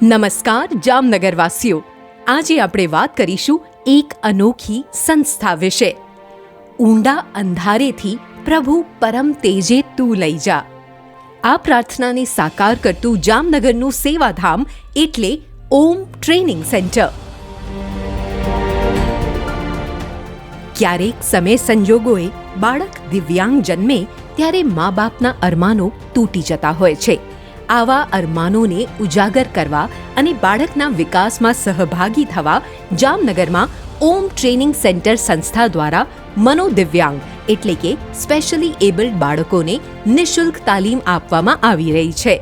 નમસ્કાર જામનગરવાસીઓ, આજે આપણે વાત કરીશું એક અનોખી સંસ્થા વિશે. ઊંડા અંધારેથી પ્રભુ પરમ તેજે તું લઈ જા. આ પ્રાર્થનાને સાકાર કરતું જામનગરનું સેવાધામ એટલે ઓમ ટ્રેનિંગ સેન્ટર. ક્યારેક સમય સંજોગોએ બાળક દિવ્યાંગ જન્મે ત્યારે મા બાપના અરમાનો તૂટી જતા હોય છે. આવા અરમાનોને ઉજાગર કરવા અને બાળકના વિકાસમાં સહભાગી થવા જામનગરમાં ઓમ ટ્રેનિંગ સેન્ટર સંસ્થા દ્વારા મનોદિવ્યાંગ એટલે કે સ્પેશિયલી એબલ્ડ બાળકોને નિઃશુલ્ક તાલીમ આપવામાં આવી રહી છે.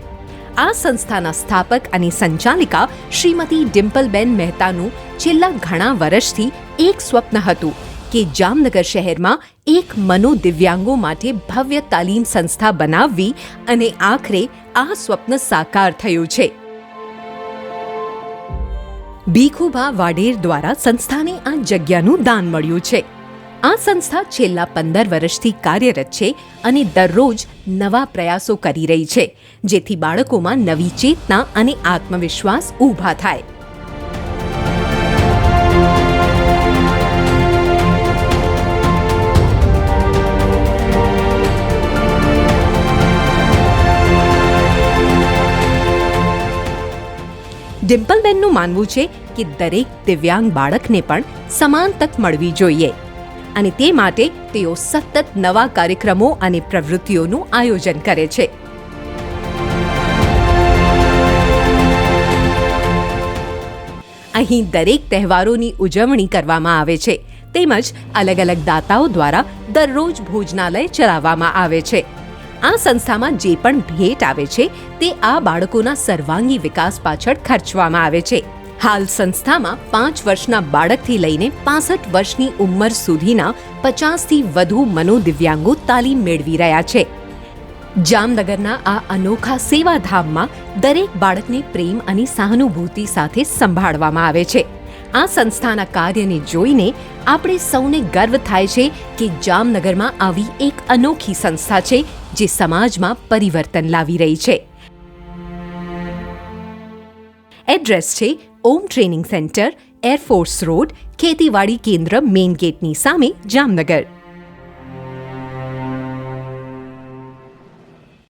આ સંસ્થાના સ્થાપક અને સંચાલિકા શ્રીમતી ડિમ્પલબેન મહેતાનું છેલ્લા ઘણા વર્ષથી એક સ્વપ્ન હતું કે જામનગર શહેરમાં એક મનોદિવ્યાંગો માટે ભવ્ય તાલીમ સંસ્થા બનાવવી, અને આખરે આ સ્વપ્ન સાકાર થયું છે. ભીખુભા વાડેર દ્વારા સંસ્થાને આ જગ્યાનું દાન મળ્યું છે. આ સંસ્થા છેલ્લા 15 વર્ષથી કાર્યરત છે અને દરરોજ નવા પ્રયાસો કરી રહી છે, જેથી બાળકોમાં નવી ચેતના અને આત્મવિશ્વાસ ઊભા થાય. ડિમ્પલબેનનું માનવું છે કે દરેક દિવ્યાંગ બાળકને પણ સમાન તક મળવી જોઈએ, અને તે માટે તેઓ સતત નવા કાર્યક્રમો અને પ્રવૃત્તિઓનું આયોજન કરે છે. અહીં દરેક તહેવારોની ઉજવણી કરવામાં આવે છે, તેમજ અલગ અલગ દાતાઓ દ્વારા દરરોજ ભોજનાલય ચલાવવામાં આવે છે. આ સંસ્થામાં જે પણ ભેટ આવે છે તે આ બાળકોના સર્વાંગી વિકાસ પાછળ ખર્ચવામાં આવે છે. હાલ સંસ્થામાં 5 વર્ષના બાળકથી લઈને 65 વર્ષની ઉંમર સુધીના 50થી વધુ મનોદિવ્યાંગો તાલીમ મેળવી રહ્યા છે. જામનગરના આ અનોખા સેવાધામમાં દરેક બાળકને પ્રેમ અને સહાનુભૂતિ સાથે સંભાળવામાં આવે છે. આ સંસ્થાના કાર્યને જોઈને આપણે સૌને ગર્વ થાય છે કે જામનગરમાં આવી એક અનોખી સંસ્થા છે જે સમાજમાં પરિવર્તન લાવી રહી છે. એડ્રેસ છે ઓમ ટ્રેનિંગ સેન્ટર, એરફોર્સ રોડ, ખેતીવાડી કેન્દ્ર મેઇન ગેટની સામે, જામનગર.